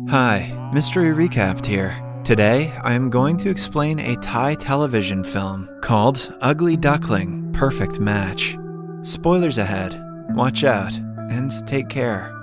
Hi, Mystery Recapped here. Today, I am going to explain a Thai television film called Ugly Duckling, Perfect Match. Spoilers ahead. Watch out, and take care.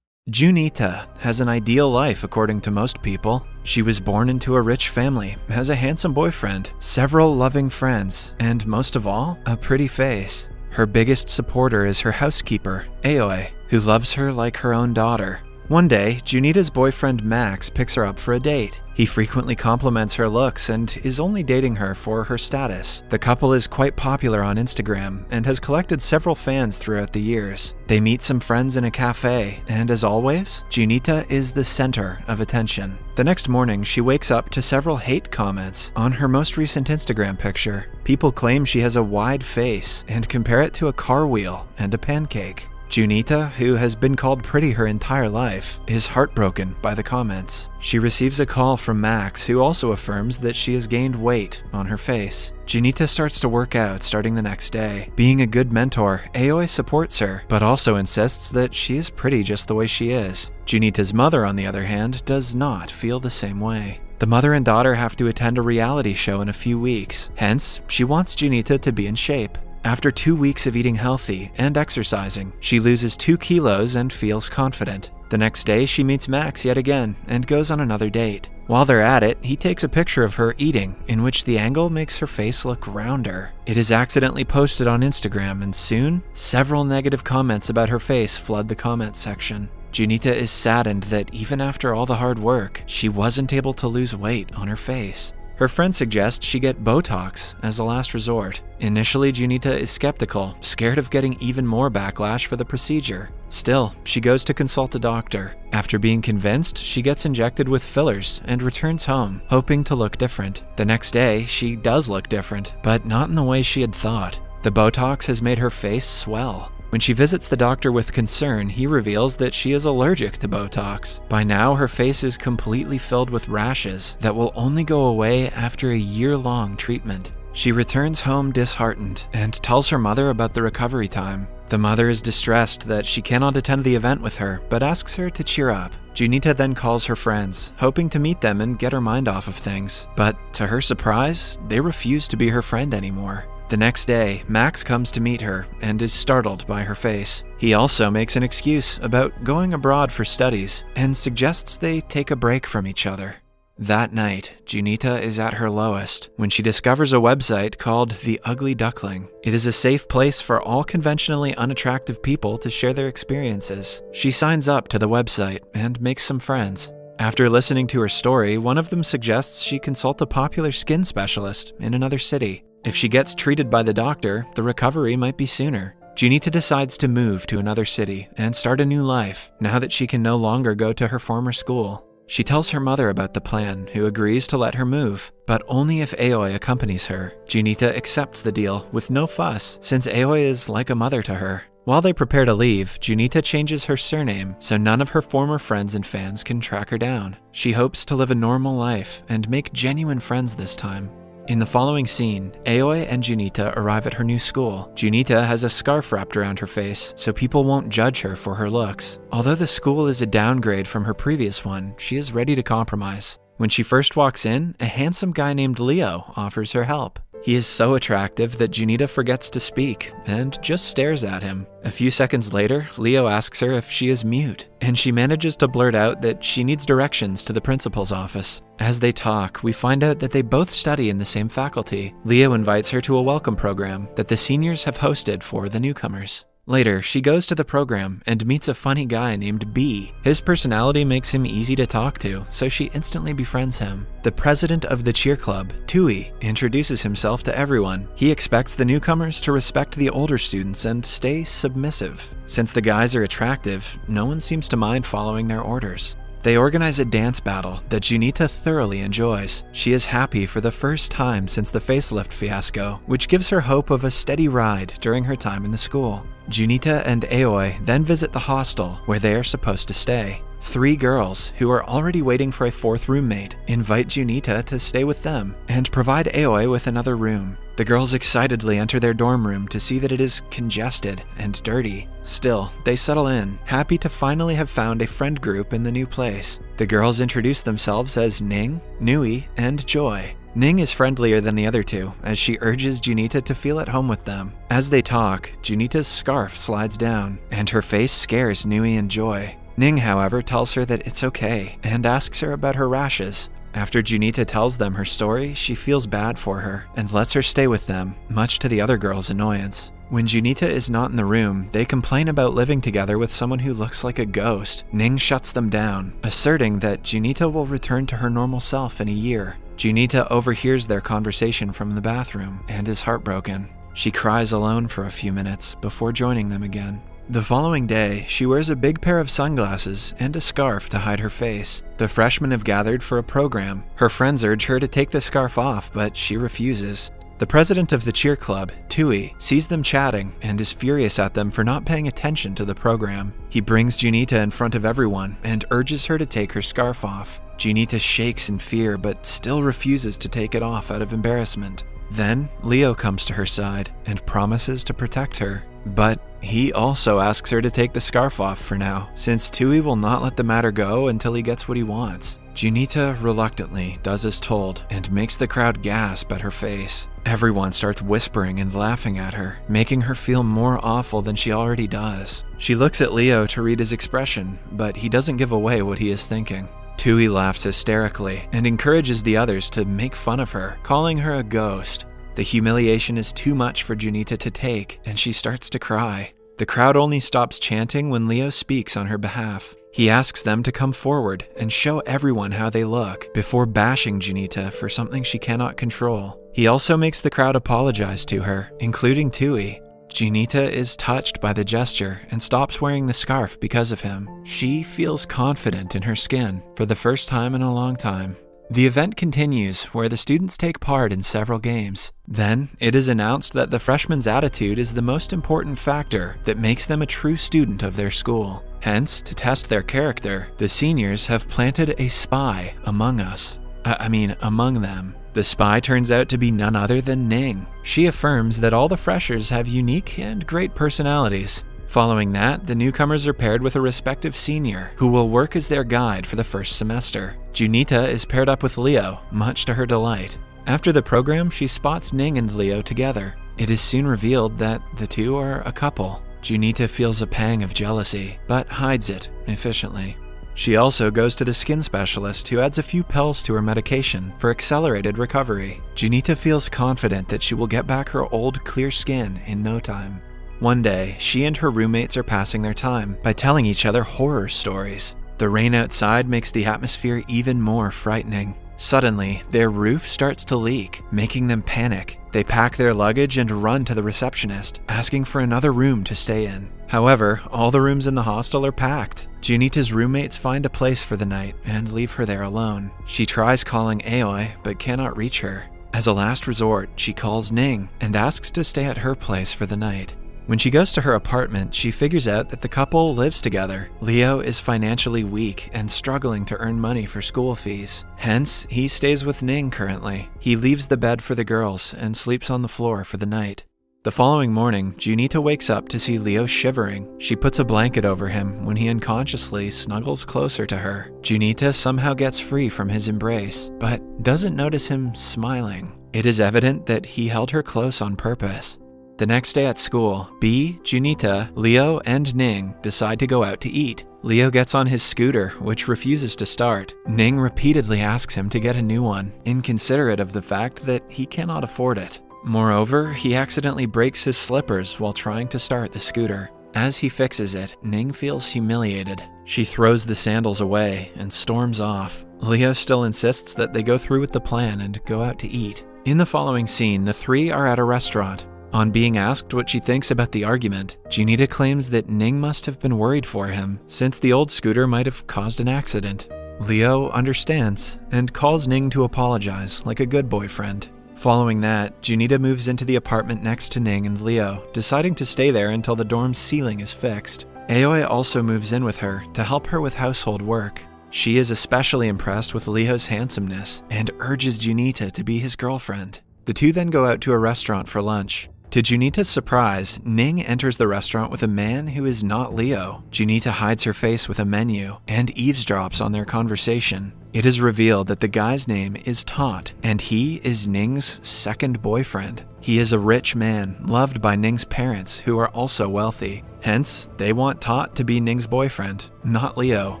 Junita has an ideal life according to most people. She was born into a rich family, has a handsome boyfriend, several loving friends, and most of all, a pretty face. Her biggest supporter is her housekeeper, Aoi, who loves her like her own daughter. One day, Junita's boyfriend Max picks her up for a date. He frequently compliments her looks and is only dating her for her status. The couple is quite popular on Instagram and has collected several fans throughout the years. They meet some friends in a cafe, and as always, Junita is the center of attention. The next morning, she wakes up to several hate comments on her most recent Instagram picture. People claim she has a wide face and compare it to a car wheel and a pancake. Junita, who has been called pretty her entire life, is heartbroken by the comments. She receives a call from Max, who also affirms that she has gained weight on her face. Junita starts to work out starting the next day. Being a good mentor, Aoi supports her, but also insists that she is pretty just the way she is. Junita's mother, on the other hand, does not feel the same way. The mother and daughter have to attend a reality show in a few weeks, hence, she wants Junita to be in shape. After 2 weeks of eating healthy and exercising, she loses 2 kilos and feels confident. The next day, she meets Max yet again and goes on another date. While they're at it, he takes a picture of her eating, in which the angle makes her face look rounder. It is accidentally posted on Instagram, and soon, several negative comments about her face flood the comment section. Junita is saddened that even after all the hard work, she wasn't able to lose weight on her face. Her friends suggest she get Botox as a last resort. Initially, Junita is skeptical, scared of getting even more backlash for the procedure. Still, she goes to consult a doctor. After being convinced, she gets injected with fillers and returns home, hoping to look different. The next day, she does look different, but not in the way she had thought. The Botox has made her face swell. When she visits the doctor with concern, he reveals that she is allergic to Botox. By now, her face is completely filled with rashes that will only go away after a year-long treatment. She returns home disheartened and tells her mother about the recovery time. The mother is distressed that she cannot attend the event with her, but asks her to cheer up. Junita then calls her friends, hoping to meet them and get her mind off of things. But to her surprise, they refuse to be her friend anymore. The next day, Max comes to meet her and is startled by her face. He also makes an excuse about going abroad for studies and suggests they take a break from each other. That night, Junita is at her lowest when she discovers a website called The Ugly Duckling. It is a safe place for all conventionally unattractive people to share their experiences. She signs up to the website and makes some friends. After listening to her story, one of them suggests she consult a popular skin specialist in another city. If she gets treated by the doctor, the recovery might be sooner. Junita decides to move to another city and start a new life, now that she can no longer go to her former school. She tells her mother about the plan, who agrees to let her move, but only if Aoi accompanies her. Junita accepts the deal with no fuss, since Aoi is like a mother to her. While they prepare to leave, Junita changes her surname so none of her former friends and fans can track her down. She hopes to live a normal life and make genuine friends this time. In the following scene, Aoi and Junita arrive at her new school. Junita has a scarf wrapped around her face, so people won't judge her for her looks. Although the school is a downgrade from her previous one, she is ready to compromise. When she first walks in, a handsome guy named Leo offers her help. He is so attractive that Junita forgets to speak and just stares at him. A few seconds later, Leo asks her if she is mute, and she manages to blurt out that she needs directions to the principal's office. As they talk, we find out that they both study in the same faculty. Leo invites her to a welcome program that the seniors have hosted for the newcomers. Later, she goes to the program and meets a funny guy named B. His personality makes him easy to talk to, so she instantly befriends him. The president of the cheer club, Tui, introduces himself to everyone. He expects the newcomers to respect the older students and stay submissive. Since the guys are attractive, no one seems to mind following their orders. They organize a dance battle that Junita thoroughly enjoys. She is happy for the first time since the facelift fiasco, which gives her hope of a steady ride during her time in the school. Junita and Aoi then visit the hostel where they are supposed to stay. 3 girls, who are already waiting for a 4th roommate, invite Junita to stay with them and provide Aoi with another room. The girls excitedly enter their dorm room to see that it is congested and dirty. Still, they settle in, happy to finally have found a friend group in the new place. The girls introduce themselves as Ning, Nui, and Joy. Ning is friendlier than the other two, as she urges Junita to feel at home with them. As they talk, Junita's scarf slides down, and her face scares Nui and Joy. Ning, however, tells her that it's okay, and asks her about her rashes. After Junita tells them her story, she feels bad for her, and lets her stay with them, much to the other girls' annoyance. When Junita is not in the room, they complain about living together with someone who looks like a ghost. Ning shuts them down, asserting that Junita will return to her normal self in a year. Junita overhears their conversation from the bathroom and is heartbroken. She cries alone for a few minutes before joining them again. The following day, she wears a big pair of sunglasses and a scarf to hide her face. The freshmen have gathered for a program. Her friends urge her to take the scarf off, but she refuses. The president of the cheer club, Tui, sees them chatting and is furious at them for not paying attention to the program. He brings Junita in front of everyone and urges her to take her scarf off. Junita shakes in fear but still refuses to take it off out of embarrassment. Then, Leo comes to her side and promises to protect her. But he also asks her to take the scarf off for now, since Tui will not let the matter go until he gets what he wants. Junita reluctantly does as told and makes the crowd gasp at her face. Everyone starts whispering and laughing at her, making her feel more awful than she already does. She looks at Leo to read his expression, but he doesn't give away what he is thinking. Tui laughs hysterically and encourages the others to make fun of her, calling her a ghost. The humiliation is too much for Junita to take, and she starts to cry. The crowd only stops chanting when Leo speaks on her behalf. He asks them to come forward and show everyone how they look before bashing Junita for something she cannot control. He also makes the crowd apologize to her, including Tui. Junita is touched by the gesture and stops wearing the scarf because of him. She feels confident in her skin for the first time in a long time. The event continues, where the students take part in several games. Then, it is announced that the freshman's attitude is the most important factor that makes them a true student of their school. Hence, to test their character, the seniors have planted a spy among them. The spy turns out to be none other than Ning. She affirms that all the freshers have unique and great personalities. Following that, the newcomers are paired with a respective senior, who will work as their guide for the first semester. Junita is paired up with Leo, much to her delight. After the program, she spots Ning and Leo together. It is soon revealed that the two are a couple. Junita feels a pang of jealousy, but hides it efficiently. She also goes to the skin specialist, who adds a few pills to her medication for accelerated recovery. Junita feels confident that she will get back her old clear skin in no time. One day, she and her roommates are passing their time by telling each other horror stories. The rain outside makes the atmosphere even more frightening. Suddenly, their roof starts to leak, making them panic. They pack their luggage and run to the receptionist, asking for another room to stay in. However, all the rooms in the hostel are packed. Junita's roommates find a place for the night and leave her there alone. She tries calling Aoi, but cannot reach her. As a last resort, she calls Ning and asks to stay at her place for the night. When she goes to her apartment, she figures out that the couple lives together. Leo is financially weak and struggling to earn money for school fees. Hence, he stays with Ning currently. He leaves the bed for the girls and sleeps on the floor for the night. The following morning, Junita wakes up to see Leo shivering. She puts a blanket over him when he unconsciously snuggles closer to her. Junita somehow gets free from his embrace, but doesn't notice him smiling. It is evident that he held her close on purpose. The next day at school, B, Junita, Leo, and Ning decide to go out to eat. Leo gets on his scooter, which refuses to start. Ning repeatedly asks him to get a new one, inconsiderate of the fact that he cannot afford it. Moreover, he accidentally breaks his slippers while trying to start the scooter. As he fixes it, Ning feels humiliated. She throws the sandals away and storms off. Leo still insists that they go through with the plan and go out to eat. In the following scene, the three are at a restaurant. On being asked what she thinks about the argument, Junita claims that Ning must have been worried for him, since the old scooter might have caused an accident. Leo understands and calls Ning to apologize like a good boyfriend. Following that, Junita moves into the apartment next to Ning and Leo, deciding to stay there until the dorm's ceiling is fixed. Aoi also moves in with her to help her with household work. She is especially impressed with Leo's handsomeness and urges Junita to be his girlfriend. The two then go out to a restaurant for lunch. To Junita's surprise, Ning enters the restaurant with a man who is not Leo. Junita hides her face with a menu and eavesdrops on their conversation. It is revealed that the guy's name is Tot, and he is Ning's second boyfriend. He is a rich man, loved by Ning's parents, who are also wealthy. Hence, they want Tot to be Ning's boyfriend, not Leo.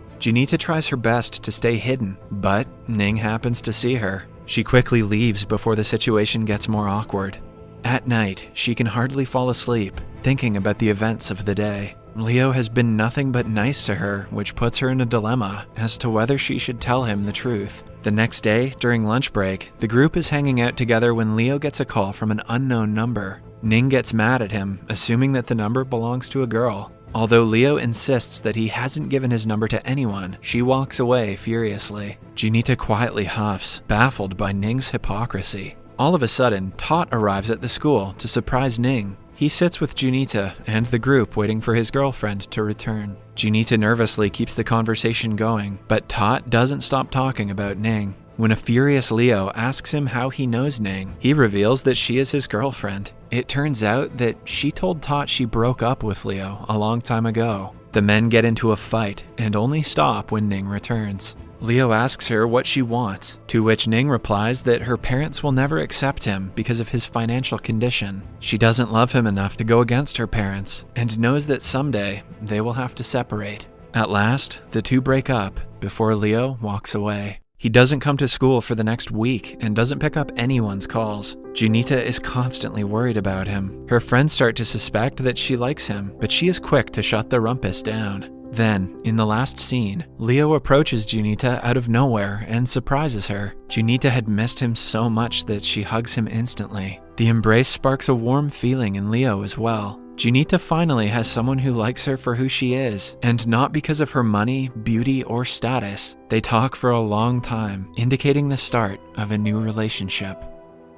Junita tries her best to stay hidden, but Ning happens to see her. She quickly leaves before the situation gets more awkward. At night, she can hardly fall asleep, thinking about the events of the day. Leo has been nothing but nice to her, which puts her in a dilemma as to whether she should tell him the truth. The next day, during lunch break, the group is hanging out together when Leo gets a call from an unknown number. Ning gets mad at him, assuming that the number belongs to a girl. Although Leo insists that he hasn't given his number to anyone, she walks away furiously. Junita quietly huffs, baffled by Ning's hypocrisy. All of a sudden, Tot arrives at the school to surprise Ning. He sits with Junita and the group waiting for his girlfriend to return. Junita nervously keeps the conversation going, but Tot doesn't stop talking about Ning. When a furious Leo asks him how he knows Ning, he reveals that she is his girlfriend. It turns out that she told Tot she broke up with Leo a long time ago. The men get into a fight and only stop when Ning returns. Leo asks her what she wants, to which Ning replies that her parents will never accept him because of his financial condition. She doesn't love him enough to go against her parents, and knows that someday they will have to separate. At last, the two break up before Leo walks away. He doesn't come to school for the next week and doesn't pick up anyone's calls. Junita is constantly worried about him. Her friends start to suspect that she likes him, but she is quick to shut the rumpus down. Then, in the last scene, Leo approaches Junita out of nowhere and surprises her. Junita had missed him so much that she hugs him instantly. The embrace sparks a warm feeling in Leo as well. Junita finally has someone who likes her for who she is, and not because of her money, beauty, or status. They talk for a long time, indicating the start of a new relationship.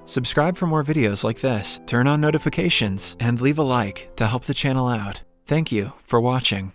Subscribe for more videos like this, turn on notifications, and leave a like to help the channel out. Thank you for watching.